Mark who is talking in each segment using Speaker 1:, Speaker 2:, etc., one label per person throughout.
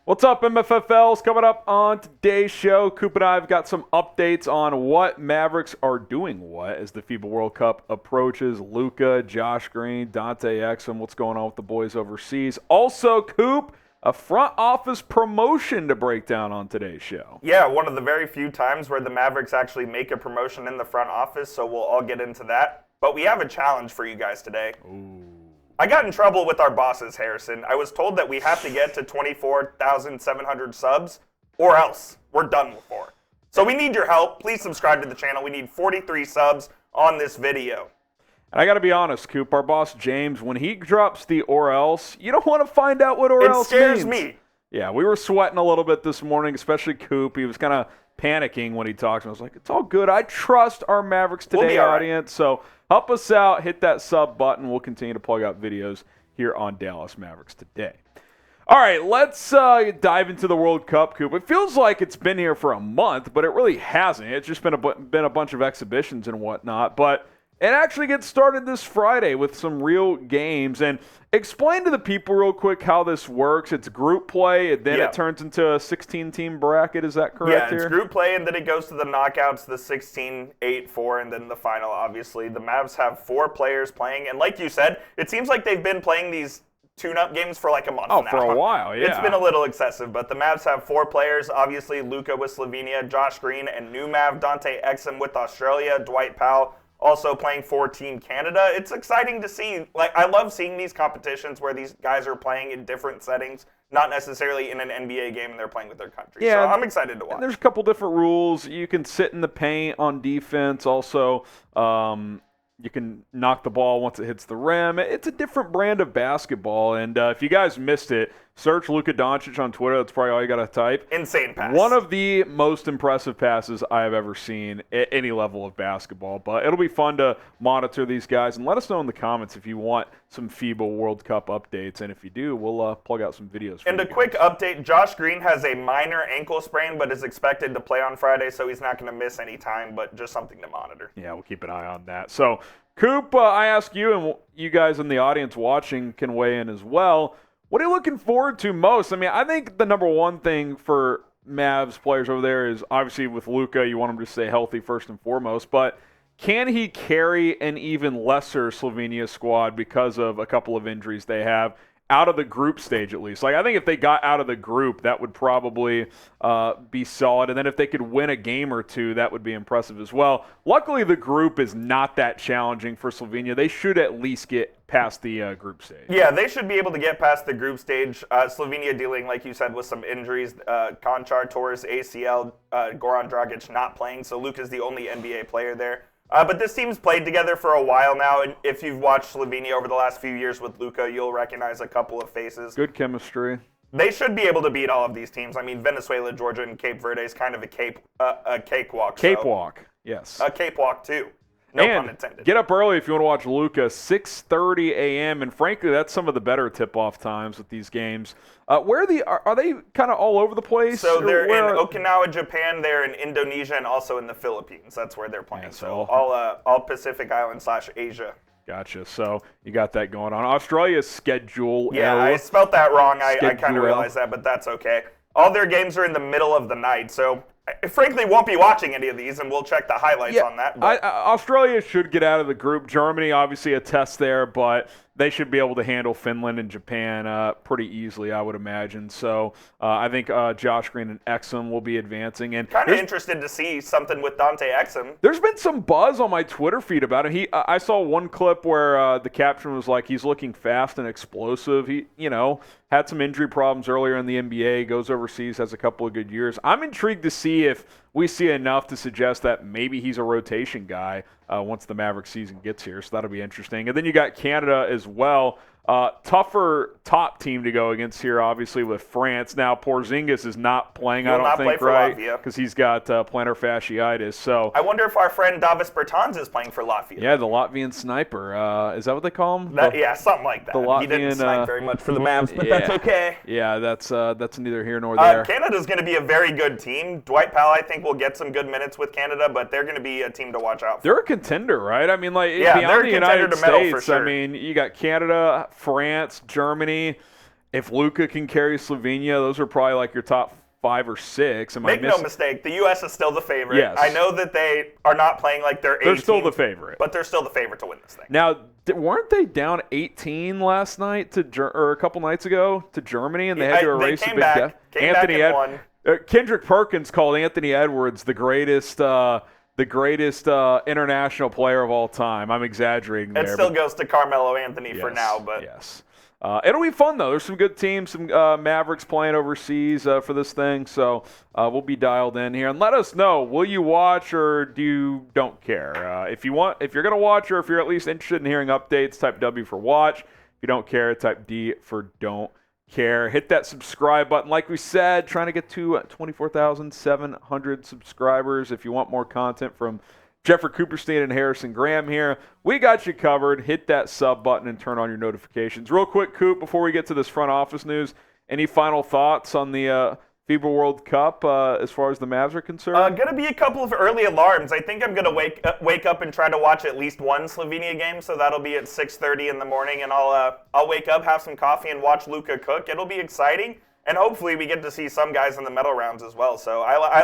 Speaker 1: What's up, MFFL'S? Coming up on today's show, Coop and I have got some updates on what Mavericks are doing as the FIBA World Cup approaches. Luka, Josh Green, Dante Exum, what's going on with the boys overseas. Also, Coop, a front office promotion to break down on today's show.
Speaker 2: Yeah, one of the very few times where the Mavericks actually make a promotion in the front office, so we'll all get into that. But we have a challenge for you guys today.
Speaker 1: Ooh.
Speaker 2: I got in trouble with our bosses, Harrison. I was told that we have to get to 24,700 subs, or else we're done for. So we need your help. Please subscribe to the channel. We need 43 subs on this video.
Speaker 1: And I got to be honest, Coop, our boss James, when he drops the or else, you don't want to find out what or else means.
Speaker 2: It scares me.
Speaker 1: Yeah, we were sweating a little bit this morning, especially Coop. He was kind of panicking when he talked. I was like, it's all good. I trust our Mavericks Today audience. So help us out. Hit that sub button. We'll continue to plug out videos here on Dallas Mavericks Today. All right, let's dive into the World Cup, Coop. It feels like it's been here for a month, but it really hasn't. It's just been a bunch of exhibitions and whatnot. But it actually gets started this Friday with some real games. And explain to the people real quick how this works. It's group play, and then it turns into a 16-team bracket. Is that correct here?
Speaker 2: Yeah, it's group play, and then it goes to the knockouts, the 16, 8, 4, and then the final, obviously. The Mavs have 4 players playing. And like you said, it seems like they've been playing these tune-up games for like a month now.
Speaker 1: Oh, for a while, yeah.
Speaker 2: It's been a little excessive, but the Mavs have 4 players. Obviously, Luka with Slovenia, Josh Green, and new Mav, Dante Exum with Australia, Dwight Powell also playing for Team Canada. It's exciting to see. Like, I love seeing these competitions where these guys are playing in different settings, not necessarily in an NBA game, and they're playing with their country.
Speaker 1: Yeah,
Speaker 2: so I'm excited to watch.
Speaker 1: There's a couple different rules. You can sit in the paint on defense. Also, you can knock the ball once it hits the rim. It's a different brand of basketball. And if you guys missed it, search Luka Doncic on Twitter. That's probably all you got to type.
Speaker 2: Insane pass.
Speaker 1: One of the most impressive passes I have ever seen at any level of basketball. But it'll be fun to monitor these guys. And let us know in the comments if you want some FIBA World Cup updates. And if you do, we'll plug out some videos for you.
Speaker 2: And a quick update, Josh Green has a minor ankle sprain, but is expected to play on Friday, so he's not going to miss any time, but just something to monitor.
Speaker 1: Yeah, we'll keep an eye on that. So, Coop, I ask you, and you guys in the audience watching can weigh in as well. What are you looking forward to most? I mean, I think the number one thing for Mavs players over there is obviously with Luka, you want him to stay healthy first and foremost, but can he carry an even lesser Slovenia squad because of a couple of injuries they have out of the group stage at least? Like, I think if they got out of the group, that would probably be solid. And then if they could win a game or two, that would be impressive as well. Luckily, the group is not that challenging for Slovenia. They should at least get past the group stage.
Speaker 2: Yeah, they should be able to get past the group stage. Slovenia dealing, like you said, with some injuries. Konchar tore his ACL, Goran Dragic not playing, so Luka's the only NBA player there. But this team's played together for a while now, and if you've watched Slovenia over the last few years with Luka, you'll recognize a couple of faces.
Speaker 1: Good chemistry.
Speaker 2: They should be able to beat all of these teams. I mean, Venezuela, Georgia, and Cape Verde is kind of a cakewalk.
Speaker 1: Cakewalk, yes.
Speaker 2: A cakewalk, too. No pun intended.
Speaker 1: Get up early if you want to watch Luka, 6:30 a.m., and frankly, that's some of the better tip-off times with these games. Where are they kind of all over the place?
Speaker 2: So they're in Okinawa, Japan, they're in Indonesia, and also in the Philippines. That's where they're playing. Yeah, so all Pacific Island / Asia.
Speaker 1: Gotcha. So you got that going on. Australia's schedule.
Speaker 2: Yeah, I spelt that wrong. I kind of realized that, but that's okay. All their games are in the middle of the night, so I frankly won't be watching any of these, and we'll check the highlights on that.
Speaker 1: Australia should get out of the group. Germany, obviously a test there, but they should be able to handle Finland and Japan pretty easily, I would imagine. So I think Josh Green and Exum will be advancing. And
Speaker 2: kind of interested to see something with Dante Exum.
Speaker 1: There's been some buzz on my Twitter feed about him. I saw one clip where the caption was like, he's looking fast and explosive. He, had some injury problems earlier in the NBA, goes overseas, has a couple of good years. I'm intrigued to see if we see enough to suggest that maybe he's a rotation guy once the Mavericks season gets here. So that'll be interesting. And then you got Canada as well. Tougher top team to go against here, obviously, with France. Now, Porzingis is not playing, I don't think, right? Because he's got plantar fasciitis. So
Speaker 2: I wonder if our friend Davis Bertans is playing for Latvia.
Speaker 1: Yeah, the Latvian sniper. Is that what they call him?
Speaker 2: Yeah, something like that. He didn't snipe very much for the Mavs, but that's okay.
Speaker 1: Yeah, that's neither here nor there.
Speaker 2: Canada's going to be a very good team. Dwight Powell, I think, will get some good minutes with Canada, but they're going to be a team to watch out for.
Speaker 1: They're a contender, right? I mean, beyond
Speaker 2: they're
Speaker 1: the
Speaker 2: a contender
Speaker 1: United
Speaker 2: to medal
Speaker 1: States,
Speaker 2: for sure.
Speaker 1: I mean, you got Canada, France, Germany. if Luka can carry Slovenia, those are probably like your top 5 or 6.
Speaker 2: Make no mistake, the U.S. is still the favorite.
Speaker 1: Yes.
Speaker 2: I know that they are not playing like they're
Speaker 1: still the favorite.
Speaker 2: But they're still the favorite to win this thing.
Speaker 1: Now, weren't they down 18 last night or a couple nights ago to Germany, and they had to erase a big death?
Speaker 2: Anthony won.
Speaker 1: Kendrick Perkins called Anthony Edwards the greatest international player of all time. I'm exaggerating there.
Speaker 2: It still goes to Carmelo Anthony for now, but
Speaker 1: yes. It'll be fun, though. There's some good teams, some Mavericks playing overseas for this thing, so we'll be dialed in here. And let us know, will you watch or don't care? If you're going to watch or if you're at least interested in hearing updates, type W for watch. If you don't care, type D for don't care. Hit that subscribe button. Like we said, trying to get to 24,700 subscribers. If you want more content from Jeffrey Cooperstein and Harrison Graham here, we got you covered. Hit that sub button and turn on your notifications. Real quick, Coop, before we get to this front office news, any final thoughts on the FIBA World Cup as far as the Mavs are concerned?
Speaker 2: Going to be a couple of early alarms. I think I'm going to wake up and try to watch at least one Slovenia game, so that'll be at 6:30 in the morning, and I'll wake up, have some coffee, and watch Luka cook. It'll be exciting. And hopefully we get to see some guys in the medal rounds as well. So,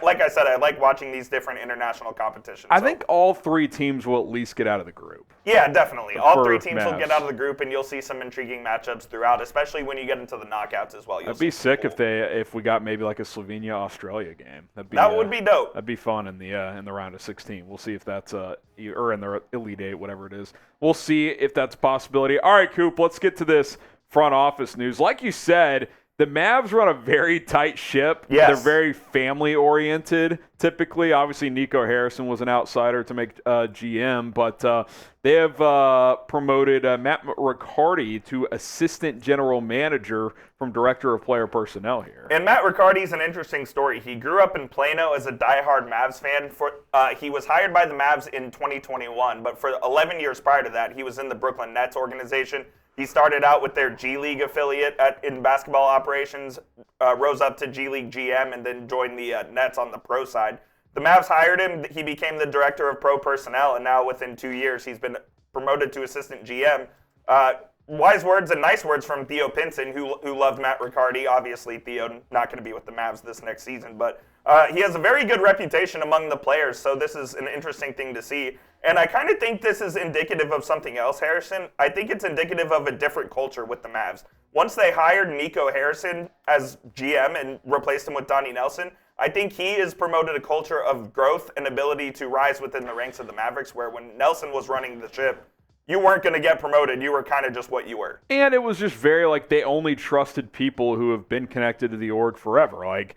Speaker 2: like I said, I like watching these different international competitions.
Speaker 1: I think all 3 teams will at least get out of the group.
Speaker 2: Yeah, definitely. All 3 teams
Speaker 1: Mavs
Speaker 2: will get out of the group, and you'll see some intriguing matchups throughout, especially when you get into the knockouts as well.
Speaker 1: It'd be sick if we got maybe like a Slovenia-Australia game.
Speaker 2: That would be dope.
Speaker 1: That'd be fun in the round of 16. We'll see if that's or in the Elite 8, whatever it is. We'll see if that's a possibility. All right, Coop, let's get to this front office news. Like you said, the Mavs run a very tight ship.
Speaker 2: Yes.
Speaker 1: They're very family-oriented, typically. Obviously, Nico Harrison was an outsider to make GM, but they have promoted Matt Riccardi to assistant general manager from director of player personnel here.
Speaker 2: And Matt Riccardi's an interesting story. He grew up in Plano as a diehard Mavs fan. He was hired by the Mavs in 2021, but for 11 years prior to that, he was in the Brooklyn Nets organization. He started out with their G League affiliate in basketball operations, rose up to G League GM, and then joined the Nets on the pro side. The Mavs hired him. He became the director of pro personnel, and now within 2 years, he's been promoted to assistant GM. Wise words and nice words from Theo Pinson, who loved Matt Riccardi. Obviously, Theo not going to be with the Mavs this next season, but he has a very good reputation among the players, so this is an interesting thing to see. And I kind of think this is indicative of something else, Harrison. I think it's indicative of a different culture with the Mavs. Once they hired Nico Harrison as GM and replaced him with Donnie Nelson, I think he has promoted a culture of growth and ability to rise within the ranks of the Mavericks, where when Nelson was running the ship, you weren't going to get promoted. You were kind of just what you were. And
Speaker 1: it was just very they only trusted people who have been connected to the org forever. I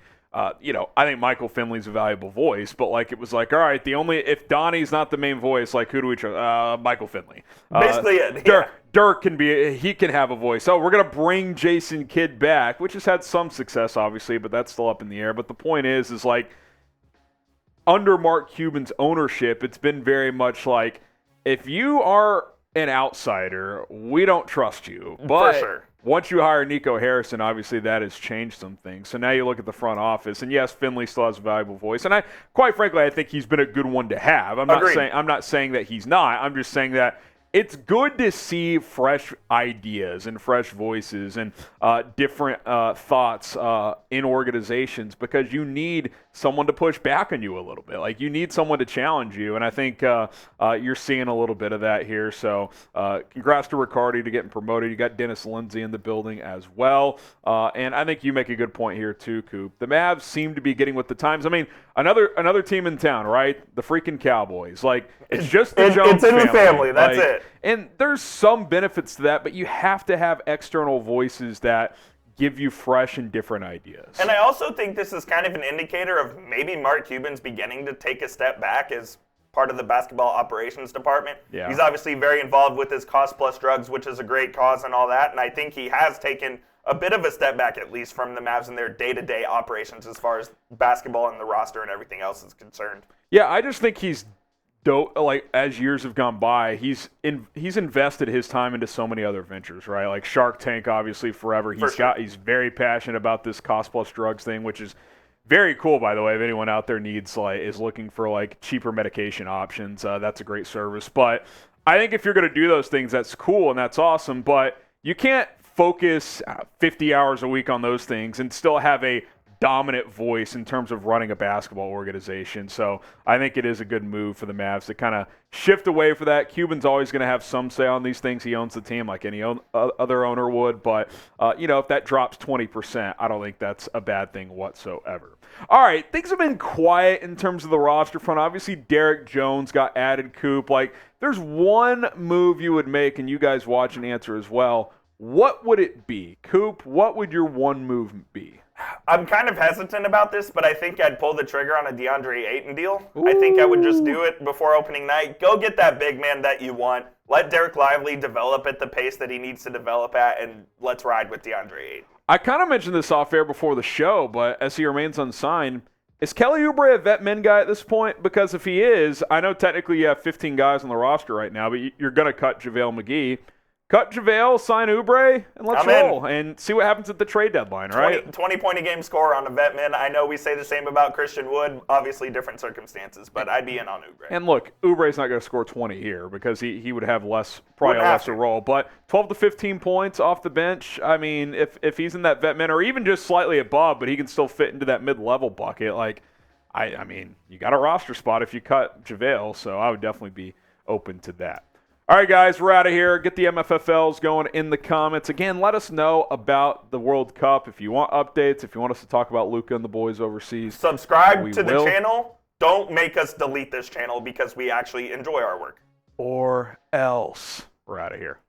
Speaker 1: think Michael Finley's a valuable voice, but it was all right, if Donnie's not the main voice, who do we trust? Michael Finley.
Speaker 2: Basically it. Yeah.
Speaker 1: Dirk can have a voice. Oh, we're going to bring Jason Kidd back, which has had some success, obviously, but that's still up in the air. But the point is under Mark Cuban's ownership, it's been very much if you are an outsider, we don't trust you. But
Speaker 2: for sure.
Speaker 1: Once you hire Nico Harrison, obviously that has changed some things. So now you look at the front office, and yes, Finley still has a valuable voice. And quite frankly, I think he's been a good one to have. I'm not saying that he's not. I'm just saying that it's good to see fresh ideas and fresh voices and different thoughts in organizations, because you need someone to push back on you a little bit. You need someone to challenge you, and I think you're seeing a little bit of that here. So congrats to Riccardi to getting promoted. You got Dennis Lindsay in the building as well. And I think you make a good point here too, Coop. The Mavs seem to be getting with the times. I mean, another team in town, right? The freaking Cowboys. It's just the Jones
Speaker 2: family. It's in the family. That's it.
Speaker 1: And there's some benefits to that, but you have to have external voices that give you fresh and different ideas.
Speaker 2: And I also think this is kind of an indicator of maybe Mark Cuban's beginning to take a step back as part of the basketball operations department.
Speaker 1: Yeah.
Speaker 2: He's obviously very involved with his Cost Plus Drugs, which is a great cause and all that, and I think he has taken a bit of a step back, at least from the Mavs and their day-to-day operations as far as basketball and the roster and everything else is concerned.
Speaker 1: Yeah, I just think he's as years have gone by, he's invested his time into so many other ventures, right? Shark Tank, obviously, forever. He's very passionate about this Cost Plus Drugs thing, which is very cool, by the way. If anyone out there is looking for cheaper medication options, that's a great service. But I think if you're going to do those things, that's cool and that's awesome. But you can't focus 50 hours a week on those things and still have a dominant voice in terms of running a basketball organization. So I think it is a good move for the Mavs to kind of shift away from that. Cuban's always going to have some say on these things. He owns the team like any other owner would. But, if that drops 20%, I don't think that's a bad thing whatsoever. All right, things have been quiet in terms of the roster front. Obviously, Derek Jones got added, Coop. Like, there's one move you would make, and you guys watch and answer as well. What would it be? Coop, what would your one move be?
Speaker 2: I'm kind of hesitant about this, but I think I'd pull the trigger on a DeAndre Ayton deal. Ooh. I think I would just do it before opening night. Go get that big man that you want. Let Derek Lively develop at the pace that he needs to develop at, and let's ride with DeAndre Ayton.
Speaker 1: I kind of mentioned this off air before the show, but as he remains unsigned, is Kelly Oubre a vet men guy at this point? Because if he is, I know technically you have 15 guys on the roster right now, but you're going to cut JaVale McGee. Cut JaVale, sign Oubre, and let's roll and see what happens at the trade deadline, right?
Speaker 2: 20-point-a-game score on a vet man. I know we say the same about Christian Wood. Obviously, different circumstances, but I'd be in on Oubre.
Speaker 1: And look, Oubre's not going to score 20 here because he would have probably a lesser role. But 12 to 15 points off the bench, I mean, if he's in that vet man or even just slightly above, but he can still fit into that mid-level bucket, like, I mean, you got a roster spot if you cut JaVale, so I would definitely be open to that. All right, guys, we're out of here. Get the MFFL'S going in the comments. Again, let us know about the World Cup. If you want updates, if you want us to talk about Luka and the boys overseas.
Speaker 2: Subscribe to the channel. Don't make us delete this channel because we actually enjoy our work.
Speaker 1: Or else. We're out of here.